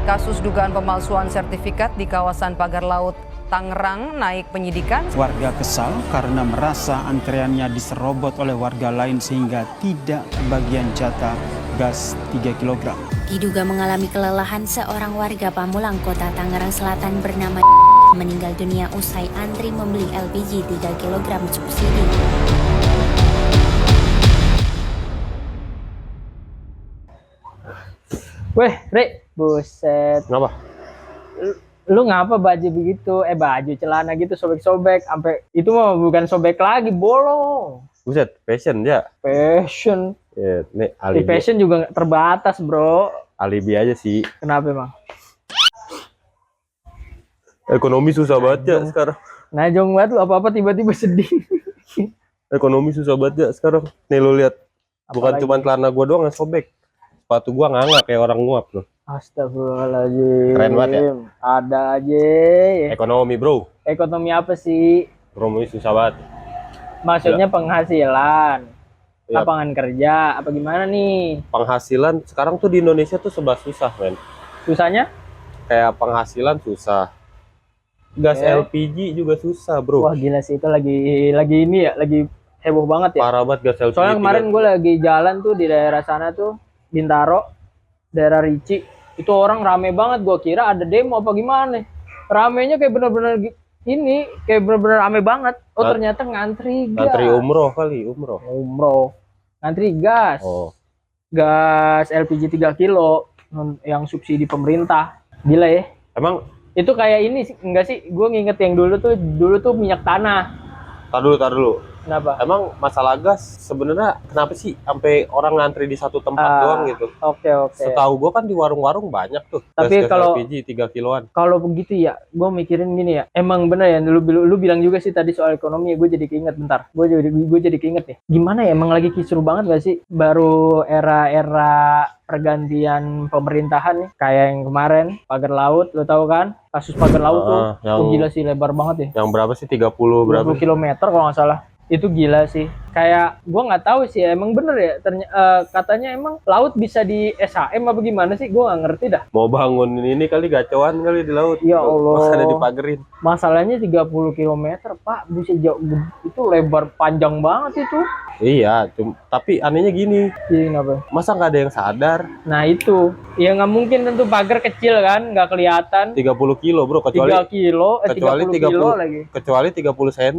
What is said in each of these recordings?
Kasus dugaan pemalsuan sertifikat di kawasan Pagar Laut Tangerang naik penyidikan. Warga kesal karena merasa antreannya diserobot oleh warga lain sehingga tidak kebagian jatah gas 3 kg. Diduga mengalami kelelahan, seorang warga Pamulang, Kota Tangerang Selatan bernama meninggal dunia usai antri membeli LPG 3 kg subsidi. Weh, Rek, buset. Kenapa? Lu ngapa baju begitu? Baju celana gitu sobek-sobek, sampai itu mah bukan sobek lagi, bolong. Buset, fashion ya? Fashion. Ya, nih Di alibi. fashion juga nggak terbatas, bro. Alibi aja sih. Kenapa emang? Ekonomi susah banget ya sekarang. Nah, jong banget lu apa-apa tiba-tiba sedih. Ekonomi susah banget ya sekarang. Nih lu lihat, bukan Apalagi? cuma celana gua doang yang sobek. Sepatu gua nganga kayak orang nguap loh. Astagfirullahaladzim. Keren banget ya? Ada aja. Ekonomi, bro. Ekonomi apa sih? Ekonomi susah banget. Maksudnya penghasilan, Ya, lapangan kerja, apa gimana nih? penghasilan sekarang tuh di Indonesia tuh serba susah, men. Susahnya? Kayak penghasilan susah. Gas Oke. LPG juga susah, bro. Wah, gila sih, itu lagi ini ya, lagi heboh banget ya. Parah banget gas LPG. Soalnya kemarin gue lagi jalan tuh di daerah sana tuh, Bintaro, daerah Rici, itu orang rame banget. Gue kira ada demo apa gimana. Ramenya kayak bener-bener ini, kayak bener-bener rame banget. Oh, ternyata ngantri gas. Ngantri umroh kali, umroh. Umroh. Ngantri gas. Oh. Gas LPG 3 kilo yang subsidi pemerintah. Gila ya. Emang Itu kayak ini sih, enggak sih? Gue nginget yang dulu tuh minyak tanah. tar dulu. Kenapa? Emang masalah gas sebenarnya kenapa sih sampai orang ngantri di satu tempat doang gitu? Oke. Setahu gua kan di warung-warung banyak tuh Tapi gas kalau- LPG 3 kiloan. Kalau begitu ya, gue mikirin gini ya. Emang bener ya, lu bilang juga sih tadi soal ekonomi, gue jadi keinget bentar. Gue jadi keinget nih. Gimana ya, emang lagi kisruh banget gak sih? Baru era pergantian pemerintahan nih, kayak yang kemarin Pagar Laut, lo tahu kan? Kasus Pagar Laut tuh, yang gila sih, lebar banget ya. yang berapa sih 30 berapa? 20 km kalau nggak salah. Itu gila sih. Kayak gue nggak tahu sih, emang bener ya. Katanya emang laut bisa di SHM apa gimana sih? Gue nggak ngerti dah. Mau bangun ini kali gacauan kali di laut. Ya Allah. Makanya dipagerin. Masalahnya 30 km, Pak. Bisa jauh, itu lebar panjang banget itu. Iya, tapi anehnya gini, Jadi kenapa? masa nggak ada yang sadar? Nah itu, ya nggak mungkin tentu pagar kecil kan, nggak kelihatan. 30 kilo bro, 3 kilo, 30 kecuali kilo lagi. kecuali 30 cm.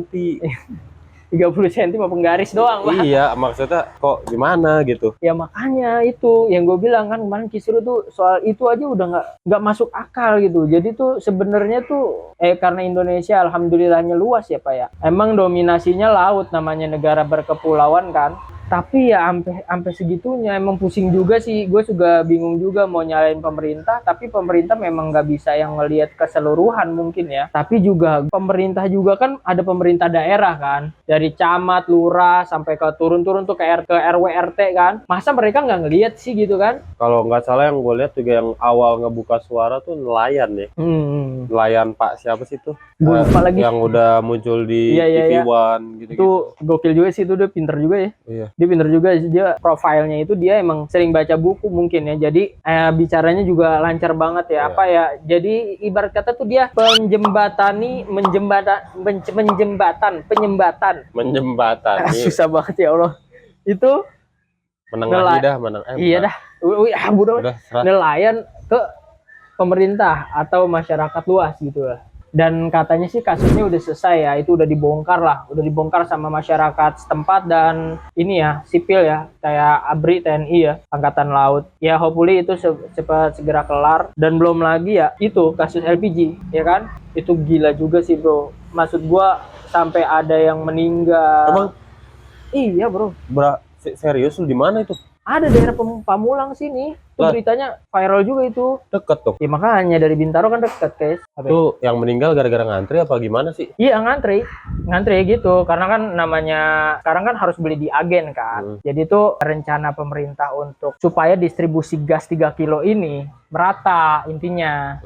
30 cm mau penggaris doang, Pak. Iya, maksudnya kok gimana gitu. Ya makanya itu yang gue bilang kan kemarin kisruh tuh soal itu aja udah nggak masuk akal gitu. Jadi tuh sebenarnya tuh karena Indonesia alhamdulillahnya luas ya Pak ya. Emang dominasinya laut, namanya negara berkepulauan kan. Tapi ya sampai segitunya emang pusing juga sih. Gue juga bingung juga mau nyalain pemerintah, tapi pemerintah memang nggak bisa yang ngelihat keseluruhan mungkin ya. Tapi juga pemerintah juga kan ada pemerintah daerah kan, dari camat, lurah sampai ke turun-turun tuh ke RW RT kan. Masa mereka nggak ngelihat sih gitu kan? Kalau nggak salah yang gue lihat juga yang awal ngebuka suara tuh nelayan ya. Nelayan Pak siapa sih tuh? Gue lupa lagi. Yang udah muncul di Iya, TV iya. One gitu-gitu. Itu gokil juga sih, itu dia pinter juga ya. Iya. Dia pinter juga, dia profilnya itu dia emang sering baca buku mungkin ya. Jadi bicaranya juga lancar banget ya. Iya. Apa ya? Jadi ibarat kata tuh dia penyembatan. Susah banget ya Allah. Itu Menengah dah, menang. iya dah. Udah serah. Nelayan ke pemerintah atau masyarakat luas gitu lah. Dan katanya sih kasusnya udah selesai ya, itu udah dibongkar sama masyarakat setempat dan ini ya, sipil ya, kayak ABRI, TNI ya, Angkatan Laut. Ya hopefully itu cepat segera kelar. Dan belum lagi ya, itu kasus LPG, ya kan? Itu gila juga sih bro. Maksud gua sampai ada yang meninggal. Emang? Iya bro. Serius lu di mana itu? Ada daerah Pamulang sini. Itu Lah. beritanya viral juga itu. Deket dong. Ya makanya dari Bintaro kan deket guys. Itu yang meninggal gara-gara ngantri apa gimana sih? Iya ngantri gitu, karena kan namanya sekarang kan harus beli di agen kan. Jadi itu rencana pemerintah untuk supaya distribusi gas 3 kilo ini merata intinya.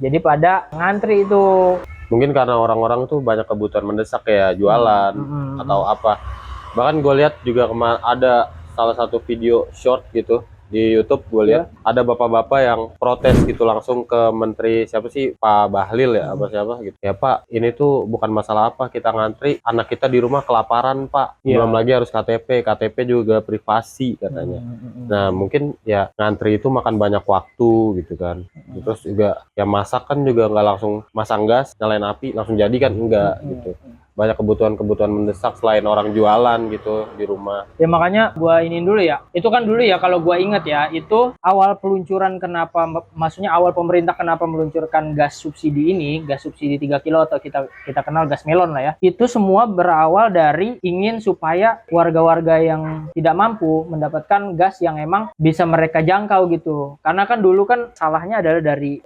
Jadi pada ngantri itu. Mungkin karena orang-orang tuh banyak kebutuhan mendesak ya, jualan atau apa. Bahkan gue lihat juga ada salah satu video short gitu di YouTube gue lihat ada bapak-bapak yang protes gitu langsung ke menteri siapa sih, Pak Bahlil ya apa siapa gitu. Ya Pak, ini tuh bukan masalah apa kita ngantri, anak kita di rumah kelaparan Pak. Belum lagi harus KTP juga privasi katanya. Nah mungkin ya ngantri itu makan banyak waktu gitu kan. Terus juga ya masak kan juga nggak langsung masang gas, nyalain api langsung jadi kan, enggak gitu. Banyak kebutuhan mendesak selain orang jualan gitu di rumah. Ya makanya gua ini dulu ya. Itu kan dulu ya kalau gua ingat ya, itu awal peluncuran kenapa, maksudnya awal pemerintah kenapa meluncurkan gas subsidi ini, gas subsidi 3 kilo atau kita kenal gas melon lah ya. Itu semua berawal dari ingin supaya warga-warga yang tidak mampu mendapatkan gas yang emang bisa mereka jangkau gitu. Karena kan dulu kan salahnya adalah dari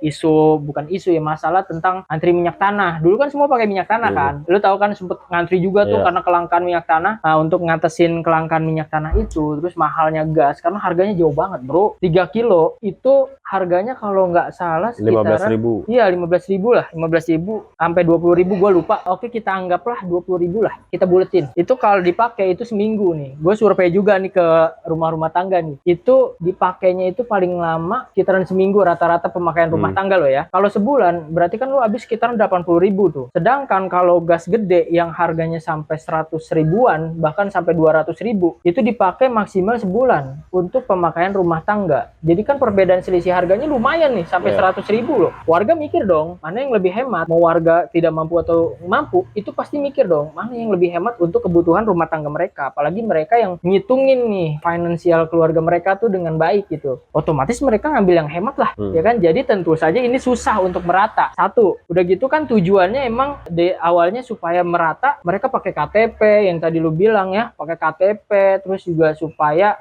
bukan isu ya, masalah tentang antri minyak tanah. Dulu kan semua pakai minyak tanah kan. Lu tahu kan sempet ngantri juga tuh karena kelangkaan minyak tanah. Nah, untuk ngatasin kelangkaan minyak tanah itu, terus mahalnya gas karena harganya jauh banget bro. 3 kilo itu harganya kalau nggak salah sekitaran 15.000. Iya 15.000 lah, 15.000 sampai 20.000 gue lupa. Oke kita anggaplah 20.000 lah, kita buletin. Itu kalau dipakai itu seminggu nih. Gue survei juga nih ke rumah-rumah tangga nih. Itu dipakainya itu paling lama sekitaran seminggu rata-rata pemakaian rumah tangga lo ya. Kalau sebulan berarti kan lo habis sekitaran 80.000 tuh. Sedangkan kalau gas gede yang harganya sampai 100 ribuan bahkan sampai 200.000 itu dipakai maksimal sebulan untuk pemakaian rumah tangga. Jadi kan perbedaan selisih harganya lumayan nih sampai 100.000 loh. Warga mikir dong mana yang lebih hemat. Mau warga tidak mampu atau mampu itu pasti mikir dong mana yang lebih hemat untuk kebutuhan rumah tangga mereka. Apalagi mereka yang ngitungin nih finansial keluarga mereka tuh dengan baik gitu. Otomatis mereka ngambil yang hemat lah ya kan. Jadi tentu saja ini susah untuk merata. Satu, udah gitu kan tujuannya emang di awalnya supaya merata, mereka pakai KTP yang tadi lu bilang ya, pakai KTP, terus juga supaya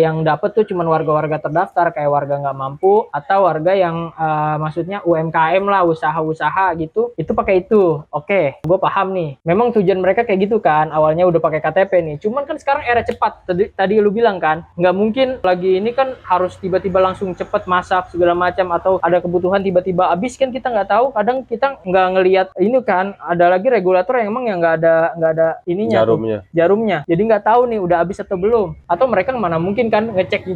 yang dapat tuh cuman warga-warga terdaftar kayak warga nggak mampu atau warga yang maksudnya UMKM lah, usaha-usaha gitu, itu pakai itu. Oke, gue paham nih. Memang tujuan mereka kayak gitu kan, awalnya udah pakai KTP nih. Cuman kan sekarang era cepat. Tadi lu bilang kan, nggak mungkin lagi ini kan harus tiba-tiba langsung cepet masak segala macam atau ada kebutuhan tiba-tiba habis kan kita nggak tahu. Kadang kita nggak ngelihat ini kan, ada lagi regulator yang emang yang nggak ada ininya jarumnya. Jadi nggak tahu nih udah habis atau belum. Atau mereka mana mungkin kan ngecek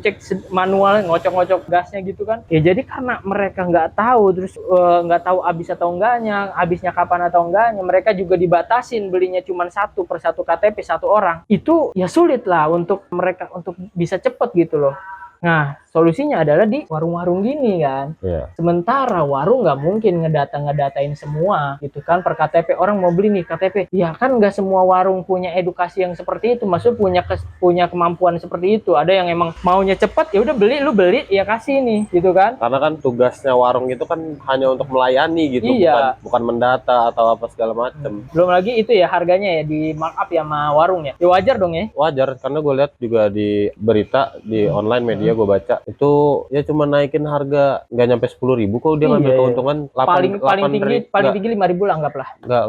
manual, ngocok-ngocok gasnya gitu kan ya. Jadi karena mereka nggak tahu, terus nggak tahu habis atau enggaknya, habisnya kapan atau enggaknya, mereka juga dibatasin belinya cuma satu per satu KTP satu orang. Itu ya sulit lah untuk mereka untuk bisa cepet gitu loh. Nah, solusinya adalah di warung-warung gini kan. Sementara warung nggak mungkin ngedata-ngedatain semua gitu kan per KTP. Orang mau beli nih KTP. Ya kan nggak semua warung punya edukasi yang seperti itu. Maksudnya punya kemampuan seperti itu. Ada yang emang maunya cepet, ya udah lu beli ya kasih nih gitu kan. Karena kan tugasnya warung itu kan hanya untuk melayani gitu, bukan mendata atau apa segala macem. Belum lagi itu ya harganya ya di markup ya sama warung ya. Ya wajar dong ya. Wajar, karena gue lihat juga di berita di online media gue baca itu ya cuma naikin harga nggak nyampe 10.000 kok dia ngambil keuntungan paling tinggi 5.000 lah anggaplah. Nggak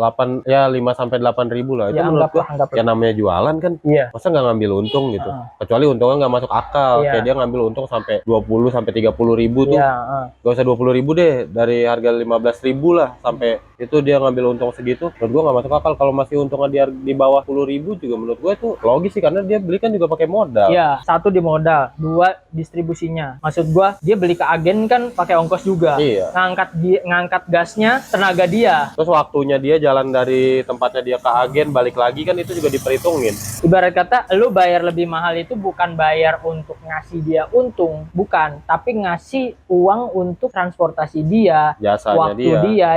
8 ya 5 sampai 8.000 lah. Itu ya, menurut gua ya namanya jualan kan. Masa nggak ngambil untung gitu. Kecuali untungnya nggak masuk akal. Kayak dia ngambil untung sampai 20 sampai 30.000 tuh. Gak usah 20.000 deh, dari harga 15.000 lah sampai itu dia ngambil untung segitu. Menurut gua nggak masuk akal. Kalau masih untungnya di bawah 10.000 juga menurut gua itu logis sih, karena dia beli kan juga pakai modal. Iya, satu di modal, dua distribusinya. Maksud gua dia beli ke agen kan pakai ongkos juga. Ngangkat gasnya tenaga dia. Terus waktunya dia jalan dari tempatnya dia ke agen balik lagi kan itu juga diperhitungin. Ibarat kata lu bayar lebih mahal itu bukan bayar untuk ngasih dia untung, bukan, tapi ngasih uang untuk transportasi dia,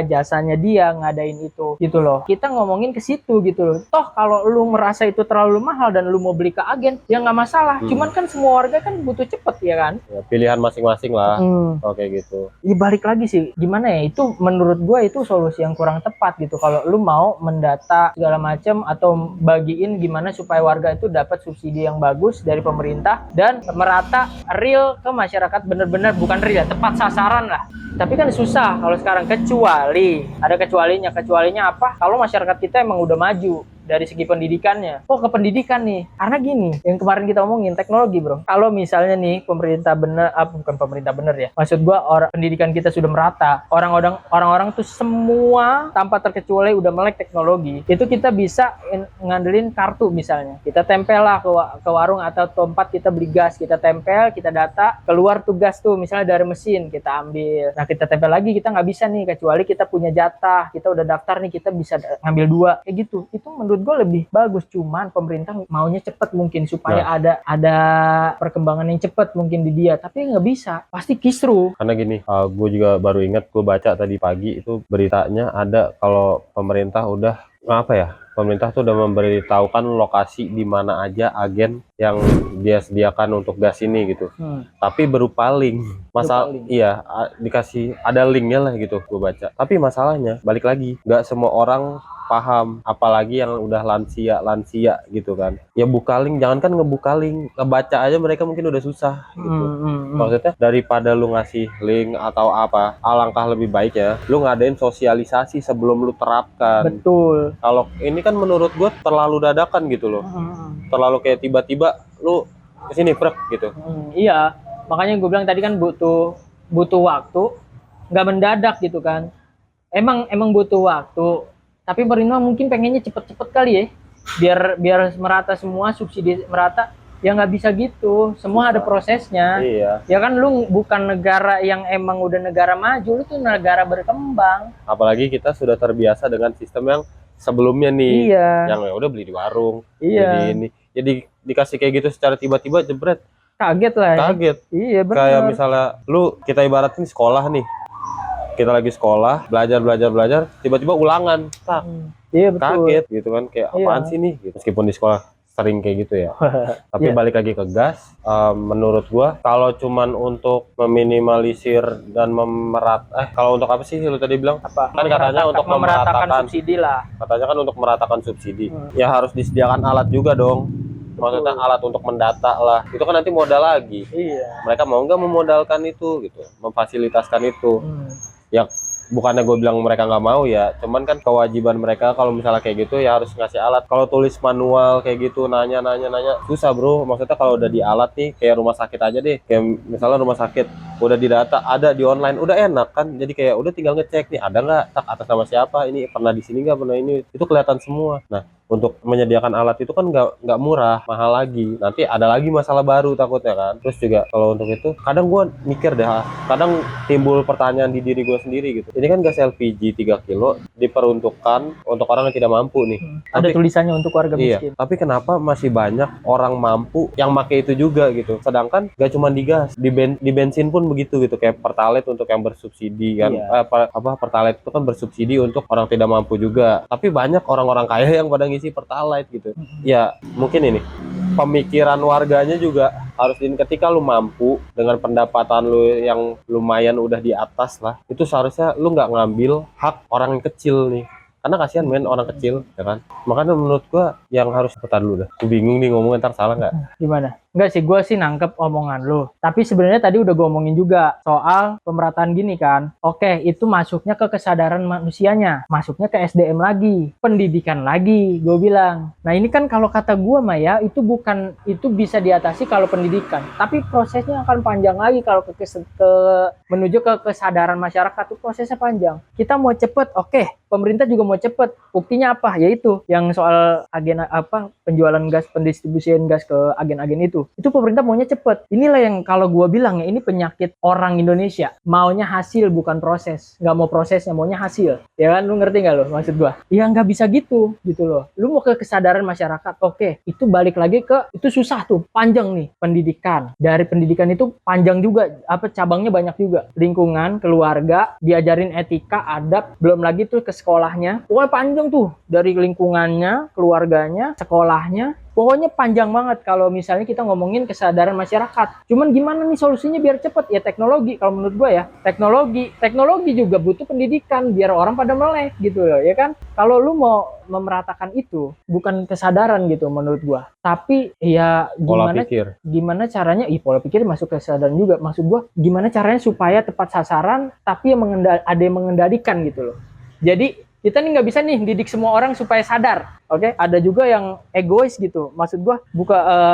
jasanya dia ngadain itu gitu loh. Kita ngomongin ke situ gitu loh. Toh kalau lu merasa itu terlalu mahal dan lu mau beli ke agen ya nggak masalah. Cuman kan semua warga kan butuh cepet ya kan. Ya, pilihan masing-masing lah. Oke gitu. Ya balik lagi sih, gimana ya, itu menurut gua itu solusi yang kurang tepat gitu. Kalau lu mau mendata segala macam atau bagiin gimana supaya warga itu dapat subsidi yang bagus dari pemerintah dan merata real ke masyarakat, bener-bener bukan real, tepat sasaran lah. Tapi kan susah kalau sekarang, kecuali ada kecualinya apa? Kalau masyarakat kita emang udah maju dari segi pendidikannya. Kok ke pendidikan nih? Karena gini, yang kemarin kita omongin teknologi, bro. Kalau misalnya nih pemerintah bener, bukan pemerintah bener ya. Maksud gua pendidikan kita sudah merata. Orang-orang tuh semua tanpa terkecuali udah melek teknologi. Itu kita bisa ngandelin kartu misalnya. Kita tempel lah ke warung atau tempat kita beli gas, kita tempel, kita data, keluar tugas tuh misalnya dari mesin kita ambil. Nah, kita tempel lagi, kita nggak bisa nih kecuali kita punya jatah, kita udah daftar nih, kita bisa ngambil 2 kayak gitu. Itu menurut gue lebih bagus, cuman pemerintah maunya cepet mungkin supaya ada perkembangan yang cepet mungkin di dia, tapi nggak bisa, pasti kisruh. Karena gini, gue juga baru ingat, gue baca tadi pagi itu beritanya ada kalau pemerintah udah pemerintah tuh udah memberitahukan lokasi di mana aja agen yang dia sediakan untuk gas ini gitu. Tapi berupa link. Iya, dikasih ada linknya lah gitu, gue baca. Tapi masalahnya balik lagi, nggak semua orang paham, apalagi yang udah lansia gitu kan. Ya buka link, jangan kan ngebuka link, ngebaca aja mereka mungkin udah susah gitu. Maksudnya daripada lu ngasih link atau apa, alangkah lebih baiknya lu ngadain sosialisasi sebelum lu terapkan. Betul. Kalau ini kan menurut gue terlalu dadakan gitu loh. Terlalu kayak tiba-tiba lu kesini prek gitu. Iya, makanya gue bilang tadi kan butuh waktu, nggak mendadak gitu kan. Emang butuh waktu. Tapi pemerintah mungkin pengennya cepet-cepet kali ya, biar merata semua, subsidi merata. Ya nggak bisa gitu, semua ada prosesnya. Iya. Ya kan lu bukan negara yang emang udah negara maju, lu tuh negara berkembang. Apalagi kita sudah terbiasa dengan sistem yang sebelumnya nih, yang ya udah beli di warung, beli di ini. Jadi dikasih kayak gitu secara tiba-tiba jebret. Kaget lah ya. Kaget. Iya benar. Kayak misalnya kita ibaratin sekolah nih. Kita lagi sekolah, belajar, tiba-tiba ulangan. Iya betul. Kaget gitu kan, kayak apaan sih nih? Gitu. Meskipun di sekolah sering kayak gitu ya. Tapi balik lagi ke gas, menurut gua kalau cuman untuk meminimalisir dan kalau untuk apa sih lu tadi bilang? Kan katanya untuk memeratakan subsidi lah. Katanya kan untuk meratakan subsidi. Ya harus disediakan alat juga dong. Maksudnya alat untuk mendata lah. Itu kan nanti modal lagi. Iya. Mereka mau nggak memodalkan itu gitu, memfasilitaskan itu. Ya bukannya gue bilang mereka nggak mau ya, cuman kan kewajiban mereka kalau misalnya kayak gitu ya harus ngasih alat. Kalau tulis manual kayak gitu nanya susah bro. Maksudnya kalau udah di alat nih, kayak rumah sakit aja deh, kayak misalnya rumah sakit udah didata, ada di online, udah enak kan. Jadi kayak udah tinggal ngecek nih ada nggak, tak atas nama siapa, ini pernah di sini nggak, pernah ini, itu kelihatan semua. Nah, untuk menyediakan alat itu kan nggak murah, mahal lagi. Nanti ada lagi masalah baru takutnya kan. Terus juga kalau untuk itu, kadang gue mikir deh, kadang timbul pertanyaan di diri gue sendiri gitu. Ini kan gas LPG 3 kilo diperuntukkan untuk orang yang tidak mampu nih. Ada tulisannya untuk warga miskin. Tapi kenapa masih banyak orang mampu yang pakai itu juga gitu? Sedangkan nggak cuma di gas, di bensin pun begitu gitu. Kayak Pertalite untuk yang bersubsidi kan. Pertalite itu kan bersubsidi untuk orang tidak mampu juga. Tapi banyak orang-orang kaya yang pada ngisi Pertalite gitu. Ya mungkin ini pemikiran warganya juga harus ketika lu mampu dengan pendapatan lu yang lumayan udah di atas lah, itu seharusnya lu nggak ngambil hak orang yang kecil nih, karena kasihan men orang kecil ya kan. Makanya menurut gua yang harus putar dulu dah. Gue bingung nih ngomong, ntar salah nggak? Gimana? Enggak sih, gue sih nangkep omongan lo. Tapi sebenarnya tadi udah gue omongin juga soal pemerataan gini kan. Oke, itu masuknya ke kesadaran manusianya, masuknya ke SDM lagi, pendidikan lagi, gue bilang. Nah ini kan kalau kata gue Maya, itu bisa diatasi kalau pendidikan. Tapi prosesnya akan panjang lagi kalau menuju ke kesadaran masyarakat, itu prosesnya panjang. Kita mau cepet, oke. Pemerintah juga mau cepet. Buktinya apa? Yaitu yang soal agen penjualan gas, pendistribusian gas ke agen-agen itu. Itu pemerintah maunya cepet. Inilah yang kalau gue bilang ya, ini penyakit orang Indonesia. Maunya hasil bukan proses. Nggak mau prosesnya, maunya hasil. Ya kan, lu ngerti nggak lo maksud gue? Ya nggak bisa gitu loh. Lu mau ke kesadaran masyarakat, oke. Itu balik lagi itu susah tuh, panjang nih pendidikan. Dari pendidikan itu panjang juga, cabangnya banyak juga. Lingkungan, keluarga, diajarin etika, adab, belum lagi tuh ke sekolahnya. Pokoknya panjang tuh, dari lingkungannya, keluarganya, sekolahnya. Pokoknya panjang banget kalau misalnya kita ngomongin kesadaran masyarakat. Cuman gimana nih solusinya biar cepet? Ya teknologi, kalau menurut gue ya. Teknologi juga butuh pendidikan biar orang pada melek gitu loh, ya kan? Kalau lu mau memeratakan itu, bukan kesadaran gitu menurut gue. Tapi ya gimana caranya, pola pikir masuk ke kesadaran juga. Maksud gue, gimana caranya supaya tepat sasaran, tapi ada yang mengendalikan gitu loh. Jadi Kita nih nggak bisa nih didik semua orang supaya sadar. Oke, ada juga yang egois gitu. Maksud gua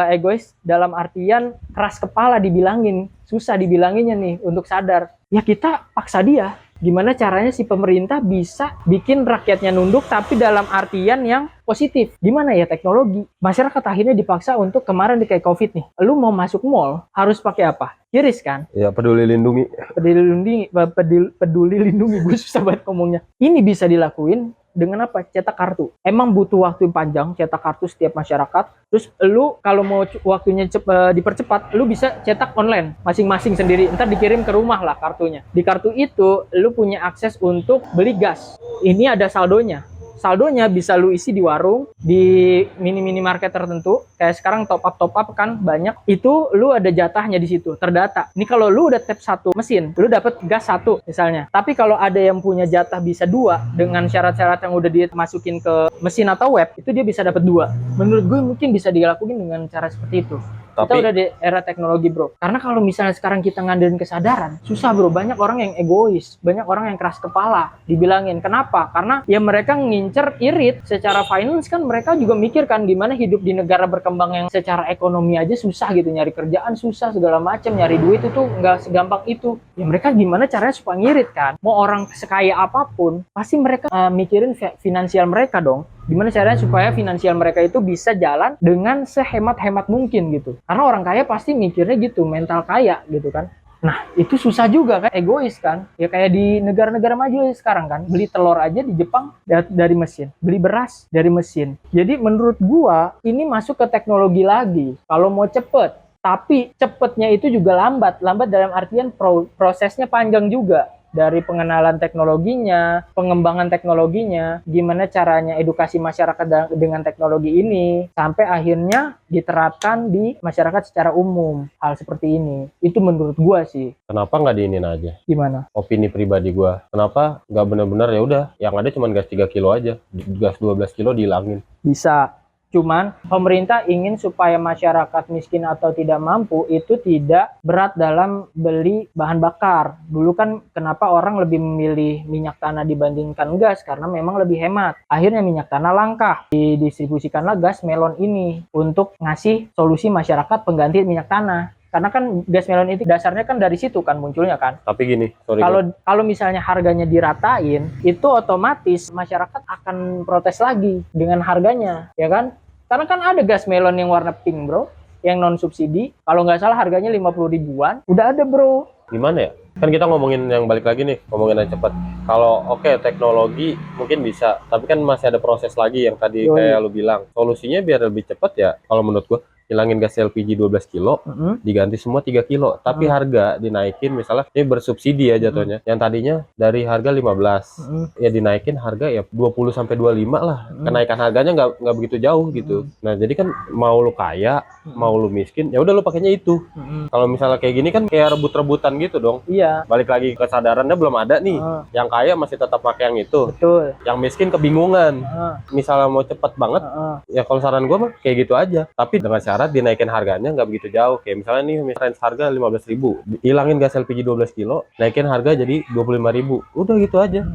egois dalam artian keras kepala dibilangin, susah dibilanginnya nih untuk sadar. Ya kita paksa dia. Gimana caranya si pemerintah bisa bikin rakyatnya nunduk tapi dalam artian yang positif? Gimana ya teknologi? Masyarakat akhirnya dipaksa untuk kemarin di kayak COVID nih. Lu mau masuk mall harus pakai apa? QRIS kan? Ya, peduli lindungi. Peduli lindungi, gue susah banget ngomongnya. Ini bisa dilakuin dengan apa? Cetak kartu. Emang butuh waktu yang panjang cetak kartu setiap masyarakat. Terus lu kalau mau waktunya dipercepat, lu bisa cetak online masing-masing sendiri. Ntar dikirim ke rumah lah kartunya. Di kartu itu lu punya akses untuk beli gas. Ini ada saldonya. Saldonya bisa lu isi di warung, di mini market tertentu. Kayak sekarang top up kan banyak. Itu lu ada jatahnya di situ, terdata. Ini kalau lu udah tap satu mesin, lu dapat gas satu misalnya. Tapi kalau ada yang punya jatah bisa 2 dengan syarat-syarat yang udah dimasukin ke mesin atau web, itu dia bisa dapat 2. Menurut gue mungkin bisa dilakuin dengan cara seperti itu. Kita udah di era teknologi, bro. Karena kalau misalnya sekarang kita ngandelin kesadaran, susah, bro. Banyak orang yang egois, banyak orang yang keras kepala. Dibilangin, kenapa? Karena ya mereka ngincer irit. Secara finance kan mereka juga mikir kan gimana hidup di negara berkembang yang secara ekonomi aja susah gitu. Nyari kerjaan susah, segala macam. Nyari duit itu nggak segampang itu. Ya mereka gimana caranya supaya ngirit kan? Mau orang sekaya apapun, pasti mereka mikirin finansial mereka dong. Gimana caranya supaya finansial mereka itu bisa jalan dengan sehemat-hemat mungkin gitu. Karena orang kaya pasti mikirnya gitu, mental kaya gitu kan. Nah, itu susah juga kan, egois kan. Ya kayak di negara-negara maju sekarang kan, beli telur aja di Jepang dari mesin, beli beras dari mesin. Jadi menurut gua ini masuk ke teknologi lagi. Kalau mau cepet, tapi cepetnya itu juga lambat. Lambat dalam artian prosesnya panjang juga. Dari pengenalan teknologinya, pengembangan teknologinya, gimana caranya edukasi masyarakat dengan teknologi ini, sampai akhirnya diterapkan di masyarakat secara umum. Hal seperti ini. Itu menurut gua sih. Kenapa nggak diinin aja? Gimana? Opini pribadi gua. Kenapa nggak benar-benar ya udah, yang ada cuma gas 3 kilo aja. Gas 12 kilo dihilangin. Bisa. Cuman pemerintah ingin supaya masyarakat miskin atau tidak mampu itu tidak berat dalam beli bahan bakar. Dulu kan kenapa orang lebih memilih minyak tanah dibandingkan gas? Karena memang lebih hemat. Akhirnya minyak tanah langka. Didistribusikanlah gas melon ini untuk ngasih solusi masyarakat pengganti minyak tanah. Karena kan gas melon itu dasarnya kan dari situ kan munculnya kan. Tapi gini, Kalau misalnya harganya diratain, itu otomatis masyarakat akan protes lagi dengan harganya, ya kan? Karena kan ada gas melon yang warna pink, bro, yang non subsidi. Kalau nggak salah harganya 50 ribuan, udah ada, bro. gimana ya? Kan kita ngomongin yang balik lagi nih, ngomongin yang cepat. Kalau oke, teknologi mungkin bisa, tapi kan masih ada proses lagi yang tadi kayak lu bilang. Solusinya biar lebih cepat ya, kalau menurut gua hilangin gas LPG 12 kilo, diganti semua 3 kilo. Tapi harga dinaikin, misalnya ini bersubsidi ya jatuhnya. Yang tadinya dari harga 15, ya dinaikin harga ya 20 sampai 25 lah. Kenaikan harganya nggak begitu jauh gitu. Nah, jadi kan mau lu kaya, mau lu miskin, ya udah lu pakainya itu. Kalau misalnya kayak gini kan kayak rebut-rebutan gitu dong. Iya. Balik lagi kesadarannya belum ada nih. Yang kaya masih tetap pakai yang itu. Betul. Yang miskin kebingungan. Misalnya mau cepet banget, ya kalau saran gue mah kayak gitu aja. Tapi dengan syarat dinaikin harganya nggak begitu jauh. Kayak misalnya nih, misalnya harga 15.000, hilangin gas LPG 12 kilo, naikin harga jadi 25.000. Udah gitu aja.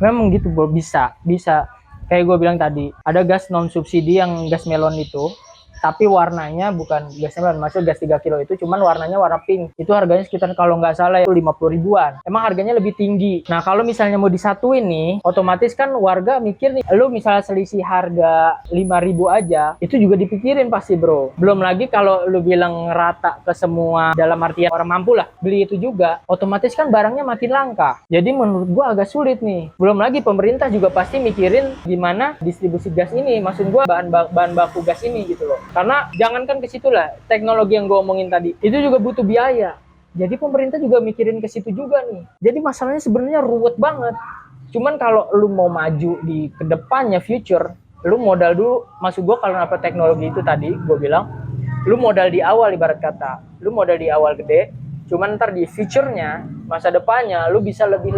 Memang gitu, bro. Bisa. Kayak gue bilang tadi, ada gas non subsidi yang gas melon itu. Tapi warnanya bukan gas melon, maksudnya gas 3 kilo itu cuman warnanya warna pink. Itu harganya sekitar kalau nggak salah itu 50 ribuan. Emang harganya lebih tinggi. Nah, kalau misalnya mau disatuin nih, otomatis kan warga mikir nih, lu misalnya selisih harga 5.000 aja, itu juga dipikirin pasti, bro. Belum lagi kalau lu bilang rata ke semua dalam artian orang mampu lah beli itu juga, otomatis kan barangnya makin langka. Jadi menurut gua agak sulit nih. Belum lagi pemerintah juga pasti mikirin gimana distribusi gas ini, maksud gua bahan baku gas ini gitu loh. Karena jangankan ke situ lah, teknologi yang gue omongin tadi, itu juga butuh biaya. Jadi pemerintah juga mikirin ke situ juga nih. Jadi masalahnya sebenarnya ruwet banget. Cuman kalau lu mau maju di kedepannya, future, lu modal dulu. Maksud gue kalau dapat teknologi itu tadi, gue bilang, lu modal di awal ibarat kata. Lu modal di awal gede, cuman ntar di future-nya, masa depannya, lu bisa lebih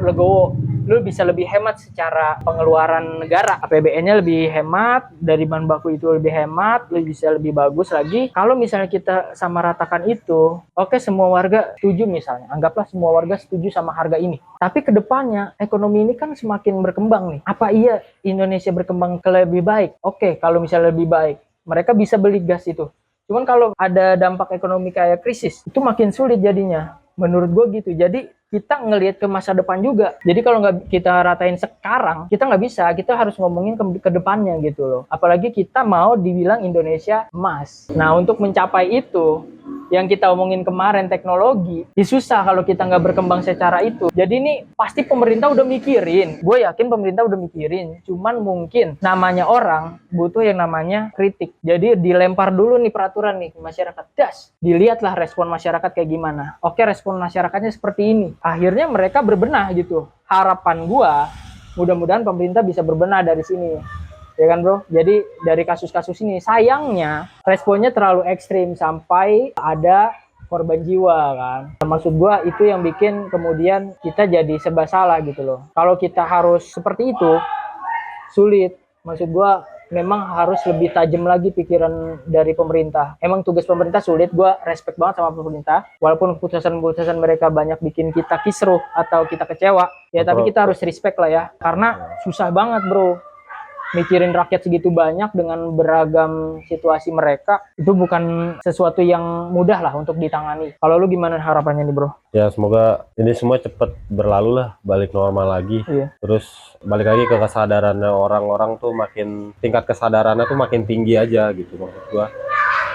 legowo. lu bisa lebih hemat secara pengeluaran negara. APBN-nya lebih hemat, dari bahan baku itu lebih hemat, lu bisa lebih bagus lagi. Kalau misalnya kita sama ratakan itu, oke, semua warga setuju misalnya, anggaplah semua warga setuju sama harga ini. Tapi kedepannya ekonomi ini kan semakin berkembang nih. Apa iya Indonesia berkembang ke lebih baik? Oke, kalau misalnya lebih baik, mereka bisa beli gas itu. Cuman kalau ada dampak ekonomi kayak krisis, itu makin sulit jadinya. Menurut gue gitu. Jadi kita ngelihat ke masa depan juga. Jadi kalau nggak kita ratain sekarang, kita nggak bisa. Kita harus ngomongin ke depannya gitu loh. Apalagi kita mau dibilang Indonesia emas. Nah, untuk mencapai itu, yang kita omongin kemarin teknologi, susah kalau kita nggak berkembang secara itu. Jadi ini pasti pemerintah udah mikirin. Gue yakin pemerintah udah mikirin. Cuman mungkin namanya orang butuh yang namanya kritik. Jadi dilempar dulu nih peraturan nih ke masyarakat. Das, dilihatlah respon masyarakat kayak gimana. Oke, respon masyarakatnya seperti ini. Akhirnya mereka berbenah gitu. Harapan gue, mudah-mudahan pemerintah bisa berbenah dari sini. Ya kan bro, jadi dari kasus-kasus ini sayangnya responnya terlalu ekstrim sampai ada korban jiwa kan. Maksud gua itu yang bikin kemudian kita jadi serba salah gitu loh. Kalau kita harus seperti itu sulit. Maksud gua memang harus lebih tajam lagi pikiran dari pemerintah. Emang tugas pemerintah sulit, gua respect banget sama pemerintah. Walaupun keputusan-keputusan mereka banyak bikin kita kisruh atau kita kecewa, ya tapi kita harus respect lah ya. Karena susah banget bro. Mikirin rakyat segitu banyak dengan beragam situasi mereka, itu bukan sesuatu yang mudah lah untuk ditangani. Kalau lu gimana harapannya nih bro? Ya semoga ini semua cepet berlalu lah, balik normal lagi. Iya. Terus balik lagi ke kesadarannya orang-orang tuh makin, tingkat kesadarannya tuh makin tinggi aja gitu maksud gua.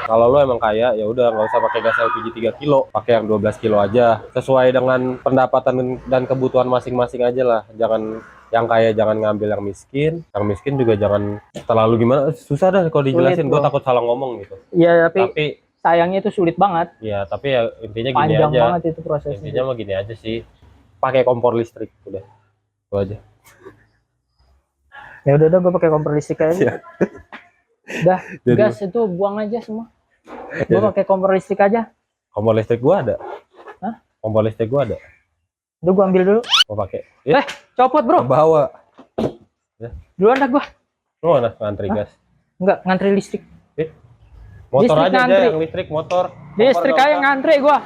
Kalau lo emang kaya, ya udah nggak usah pakai gas LPG 3 kilo, pakai yang 12 kilo aja. Sesuai dengan pendapatan dan kebutuhan masing-masing aja lah. Jangan yang kaya jangan ngambil yang miskin juga jangan terlalu gimana. Susah dah kalau dijelasin, gue takut salah ngomong gitu. Iya, Tapi sayangnya itu sulit banget. ya, tapi ya intinya gini Panjang aja. banget itu prosesnya. Intinya mah gini aja sih. Pakai kompor listrik udah. Itu aja. Ya udah gue pakai kompor listrik aja. Iya. Udah, Jadi- gas itu buang aja semua. Gue pakai kompor listrik aja. Kompor listrik gua ada. Hah? Kompor listrik gua ada. Udah gue ambil dulu. Mau pakai. Copot bro. Bawa. Duluan dah gue. Lu mana ngantri gas? Enggak, ngantri listrik. Motor Listrik aja ngantri. yang listrik motor. Listrik Kompor nggak aja usah. ngantri gue.